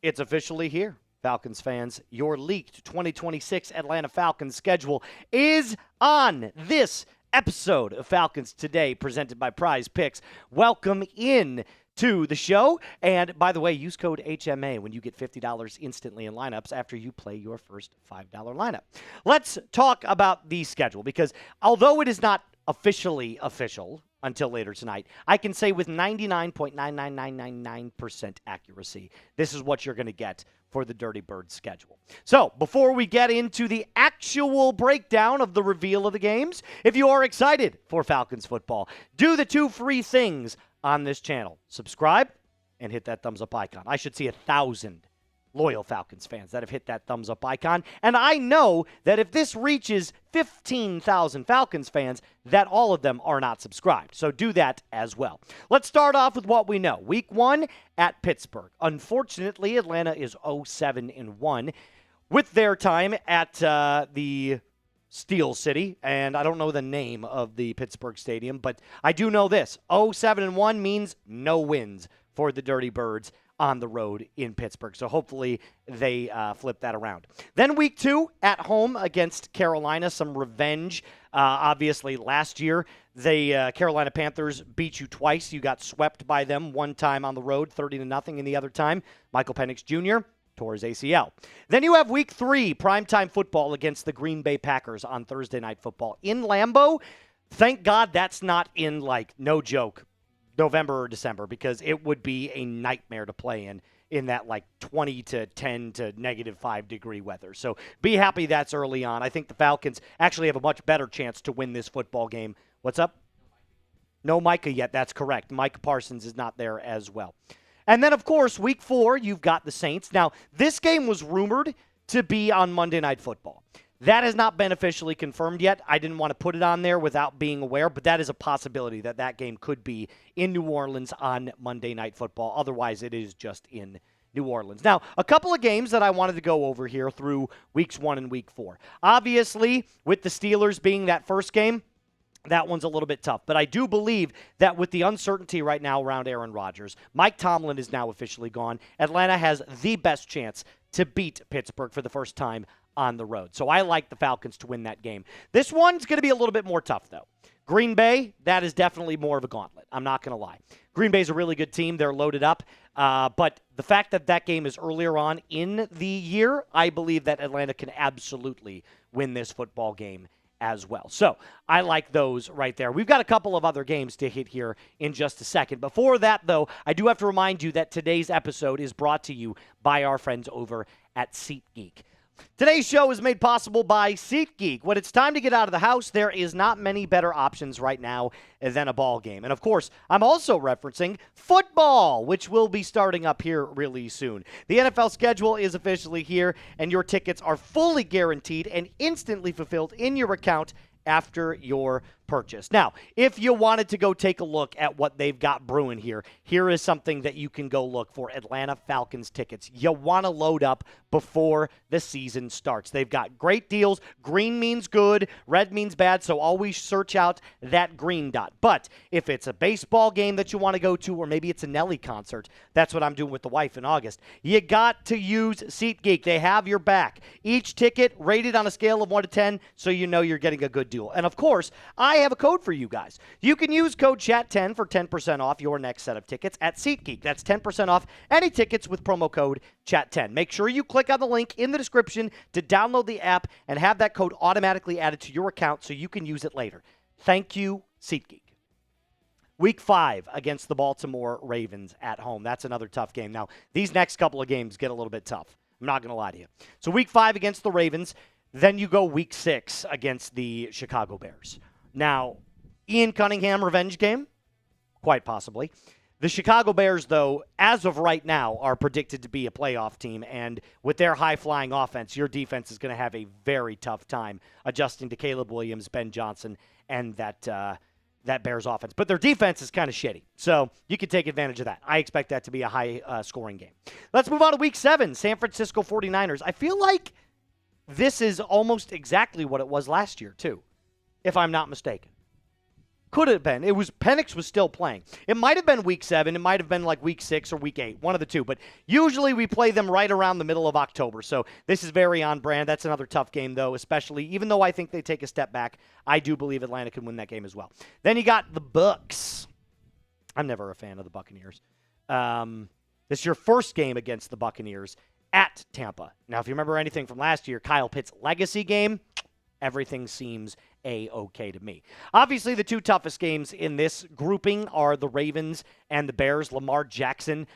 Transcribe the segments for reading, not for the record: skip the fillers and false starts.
It's officially here, Falcons fans. Your leaked 2026 Atlanta Falcons schedule is on this episode of Falcons Today, presented by PrizePicks. Welcome in to the show. And by the way, use code HMA when you get $50 instantly in lineups after you play your first $5 lineup. Let's talk about the schedule, because although it is not officially official until later tonight, I can say with 99.99999% accuracy, this is what you're going to get for the Dirty Bird schedule. So, before we get into the actual breakdown of the reveal of the games, if you are excited for Falcons football, do the two free things on this channel. Subscribe and hit that thumbs up icon. I should see 1,000 loyal Falcons fans that have hit that thumbs up icon. And I know that if this reaches 15,000 Falcons fans, that all of them are not subscribed. So do that as well. Let's start off with what we know. Week 1 at Pittsburgh. Unfortunately, Atlanta is 0-7-1 with their time at the Steel City, and I don't know the name of the Pittsburgh Stadium, but I do know this. 0-7-1 means no wins for the Dirty Birds on the road in Pittsburgh. So hopefully they flip that around. Then week 2 at home against Carolina, some revenge. Obviously, last year, the Carolina Panthers beat you twice. You got swept by them one time on the road, 30-0, and the other time, Michael Penix Jr. tore his ACL. Then you have week 3, primetime football against the Green Bay Packers on Thursday Night Football in Lambeau. Thank God that's not in, no joke, November or December, because it would be a nightmare to play in that 20 to 10 to -5 degree weather. So be happy that's early on. I think the Falcons actually have a much better chance to win this football game. What's up? No Micah yet. That's correct. Micah Parsons is not there as well. And then, of course, week 4, you've got the Saints. Now, this game was rumored to be on Monday Night Football. That has not been officially confirmed yet. I didn't want to put it on there without being aware, but that is a possibility that that game could be in New Orleans on Monday Night Football. Otherwise, it is just in New Orleans. Now, a couple of games that I wanted to go over here through weeks 1 and week 4. Obviously, with the Steelers being that first game, that one's a little bit tough. But I do believe that with the uncertainty right now around Aaron Rodgers, Mike Tomlin is now officially gone. Atlanta has the best chance to beat Pittsburgh for the first time on the road. So I like the Falcons to win that game. This one's going to be a little bit more tough, though. Green Bay, that is definitely more of a gauntlet. I'm not going to lie. Green Bay's a really good team. They're loaded up. But the fact that that game is earlier on in the year, I believe that Atlanta can absolutely win this football game as well. So I like those right there. We've got a couple of other games to hit here in just a second. Before that, though, I do have to remind you that today's episode is brought to you by our friends over at SeatGeek. Today's show is made possible by SeatGeek. When it's time to get out of the house, there is not many better options right now than a ball game. And of course, I'm also referencing football, which will be starting up here really soon. The NFL schedule is officially here, and your tickets are fully guaranteed and instantly fulfilled in your account after your purchase. Now, if you wanted to go take a look at what they've got brewing here, here is something that you can go look for: Atlanta Falcons tickets. You want to load up before the season starts. They've got great deals. Green means good, red means bad, so always search out that green dot. But if it's a baseball game that you want to go to, or maybe it's a Nelly concert, that's what I'm doing with the wife in August, you got to use SeatGeek. They have your back. Each ticket rated on a scale of 1 to 10, so you know you're getting a good deal. And of course, I have a code for you guys. You can use code CHAT10 for 10% off your next set of tickets at SeatGeek. That's 10% off any tickets with promo code CHAT10. Make sure you click on the link in the description to download the app and have that code automatically added to your account so you can use it later. Thank you, SeatGeek. Week 5 against the Baltimore Ravens at home. That's another tough game. Now, these next couple of games get a little bit tough. I'm not going to lie to you. So week 5 against the Ravens. Then you go week 6 against the Chicago Bears. Now, Ian Cunningham revenge game? Quite possibly. The Chicago Bears, though, as of right now, are predicted to be a playoff team, and with their high-flying offense, your defense is going to have a very tough time adjusting to Caleb Williams, Ben Johnson, and that Bears offense. But their defense is kind of shitty, so you can take advantage of that. I expect that to be a high-scoring game. Let's move on to Week 7, San Francisco 49ers. I feel like this is almost exactly what it was last year, too, if I'm not mistaken. Could have been. It was Penix was still playing. It might have been week 7. It might have been like week 6 or week 8, one of the two. But usually we play them right around the middle of October. So this is very on brand. That's another tough game, though, especially even though I think they take a step back. I do believe Atlanta can win that game as well. Then you got the Bucs. I'm never a fan of the Buccaneers. This is your first game against the Buccaneers at Tampa. Now, if you remember anything from last year, Kyle Pitts' legacy game, everything seems A-okay to me. Obviously, the two toughest games in this grouping are the Ravens and the Bears. Lamar Jackson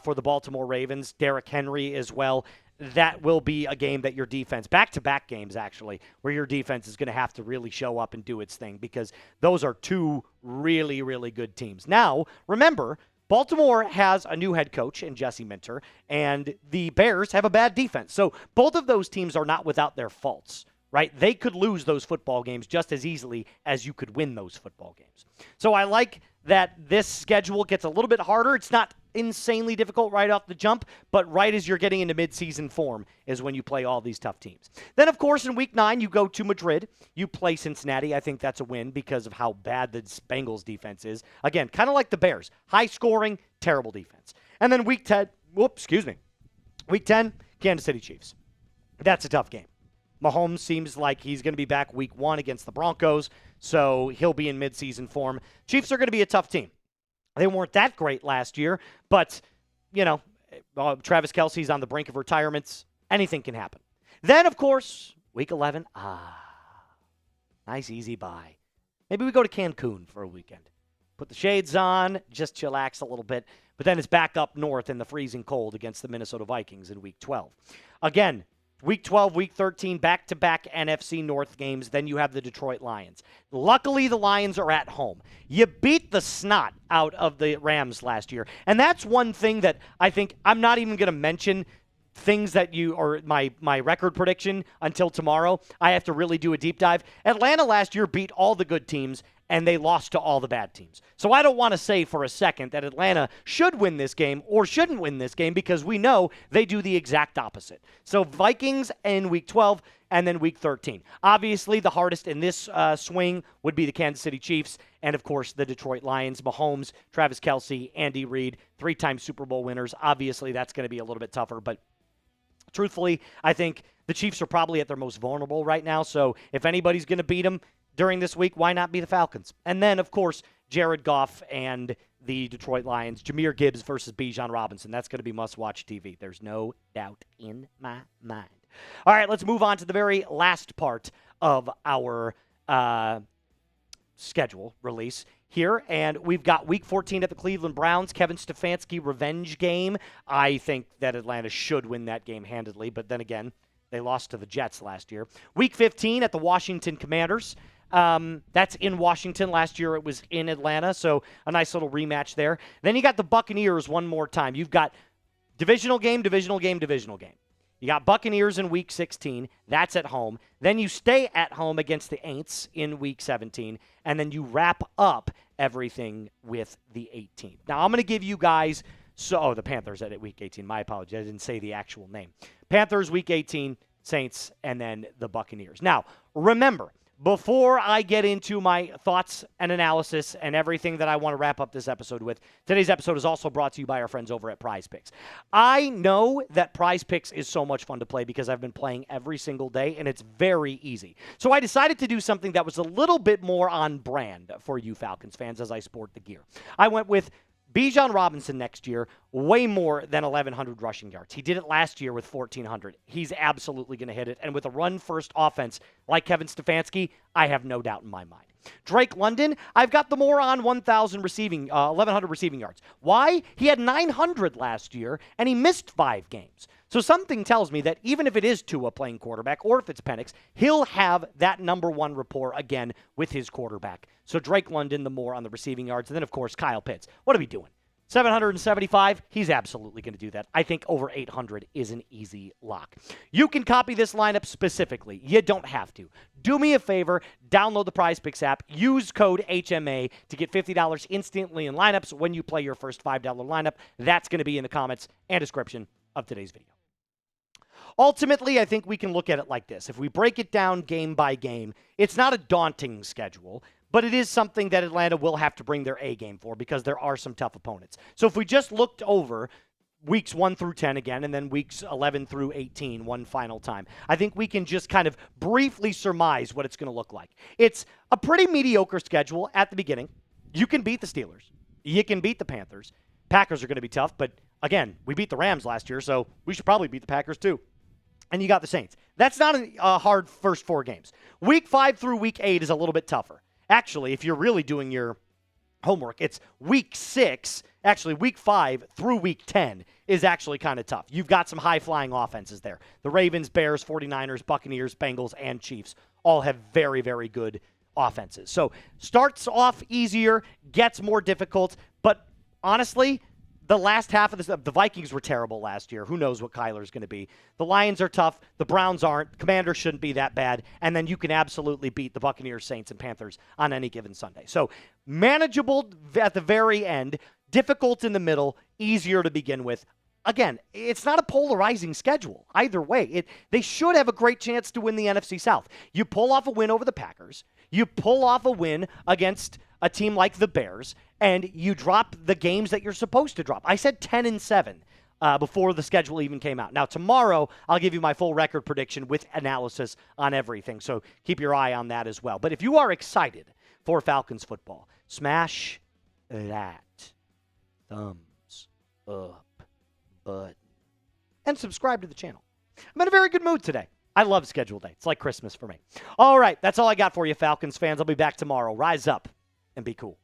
for the Baltimore Ravens, Derrick Henry as well. That will be a game that your defense, back-to-back games actually, where your defense is going to have to really show up and do its thing because those are two really, really good teams. Now, remember, Baltimore has a new head coach in Jesse Minter, and the Bears have a bad defense. So both of those teams are not without their faults. Right? They could lose those football games just as easily as you could win those football games. So I like that this schedule gets a little bit harder. It's not insanely difficult right off the jump, but right as you're getting into midseason form is when you play all these tough teams. Then, of course, in week 9, you go to Madrid. You play Cincinnati. I think that's a win because of how bad the Bengals defense is. Again, kind of like the Bears. High scoring, terrible defense. And then week 10, week 10, Kansas City Chiefs. That's a tough game. Mahomes seems like he's going to be back week 1 against the Broncos, so he'll be in midseason form. Chiefs are going to be a tough team. They weren't that great last year, but, Travis Kelce's on the brink of retirement. Anything can happen. Then, of course, week 11, nice easy bye. Maybe we go to Cancun for a weekend. Put the shades on, just chillax a little bit, but then it's back up north in the freezing cold against the Minnesota Vikings in week 12. Again, Week 12, Week 13, back-to-back NFC North games. Then you have the Detroit Lions. Luckily, the Lions are at home. You beat the snot out of the Rams last year. And that's one thing that I think I'm not even going to mention things that or my record prediction until tomorrow. I have to really do a deep dive. Atlanta last year beat all the good teams, and they lost to all the bad teams. So I don't want to say for a second that Atlanta should win this game or shouldn't win this game because we know they do the exact opposite. So Vikings in Week 12 and then Week 13. Obviously, the hardest in this swing would be the Kansas City Chiefs and, of course, the Detroit Lions. Mahomes, Travis Kelce, Andy Reid, 3-time Super Bowl winners. Obviously, that's going to be a little bit tougher, but truthfully, I think the Chiefs are probably at their most vulnerable right now. So if anybody's going to beat them during this week, why not be the Falcons? And then, of course, Jared Goff and the Detroit Lions, Jahmyr Gibbs versus Bijan Robinson. That's going to be must-watch TV. There's no doubt in my mind. All right, let's move on to the very last part of our schedule release here. And we've got Week 14 at the Cleveland Browns, Kevin Stefanski revenge game. I think that Atlanta should win that game handedly, but then again, they lost to the Jets last year. Week 15 at the Washington Commanders. That's in Washington. Last year it was in Atlanta, so a nice little rematch there. Then you got the Buccaneers one more time. You've got divisional game. You got Buccaneers in Week 16. That's at home. Then you stay at home against the Aints in Week 17, and then you wrap up everything with the 18th. Now, I'm going to give you guys the Panthers at Week 18. My apologies. I didn't say the actual name. Panthers, Week 18, Saints, and then the Buccaneers. Now, remember, before I get into my thoughts and analysis and everything that I want to wrap up this episode with, today's episode is also brought to you by our friends over at PrizePicks. I know that PrizePicks is so much fun to play because I've been playing every single day, and it's very easy. So I decided to do something that was a little bit more on brand for you Falcons fans as I sport the gear. I went with Bijan Robinson next year, way more than 1,100 rushing yards. He did it last year with 1,400. He's absolutely going to hit it. And with a run-first offense like Kevin Stefanski, I have no doubt in my mind. Drake London, I've got the more on 1,100 receiving yards. Why? He had 900 last year, and he missed 5 games. So something tells me that even if it is Tua playing quarterback or if it's Penix, he'll have that number one rapport again with his quarterback. So Drake London, the more on the receiving yards. And then, of course, Kyle Pitts. What are we doing? 775, he's absolutely going to do that. I think over 800 is an easy lock. You can copy this lineup specifically. You don't have to. Do me a favor, download the PrizePicks app, use code HMA to get $50 instantly in lineups when you play your first $5 lineup. That's going to be in the comments and description of today's video. Ultimately, I think we can look at it like this. If we break it down game by game, it's not a daunting schedule, but it is something that Atlanta will have to bring their A game for because there are some tough opponents. So if we just looked over weeks 1 through 10 again, and then weeks 11 through 18 one final time, I think we can just kind of briefly surmise what it's going to look like. It's a pretty mediocre schedule at the beginning. You can beat the Steelers. You can beat the Panthers. Packers are going to be tough, but again, we beat the Rams last year, so we should probably beat the Packers too. And you got the Saints. That's not a hard first 4 games. Week 5 through week 8 is a little bit tougher. Actually, if you're really doing your homework, it's week 6, actually week 5 through week 10 is actually kind of tough. You've got some high-flying offenses there. The Ravens, Bears, 49ers, Buccaneers, Bengals, and Chiefs all have very, very good offenses. So starts off easier, gets more difficult, but honestly, the last half of the Vikings were terrible last year. Who knows what Kyler's going to be? The Lions are tough. The Browns aren't. Commanders shouldn't be that bad. And then you can absolutely beat the Buccaneers, Saints, and Panthers on any given Sunday. So manageable at the very end, difficult in the middle, easier to begin with. Again, it's not a polarizing schedule either way. They should have a great chance to win the NFC South. You pull off a win over the Packers. You pull off a win against a team like the Bears, and you drop the games that you're supposed to drop. I said 10-7 before the schedule even came out. Now, tomorrow, I'll give you my full record prediction with analysis on everything, so keep your eye on that as well. But if you are excited for Falcons football, smash that thumbs up button and subscribe to the channel. I'm in a very good mood today. I love schedule day. It's like Christmas for me. All right, that's all I got for you, Falcons fans. I'll be back tomorrow. Rise up and be cool.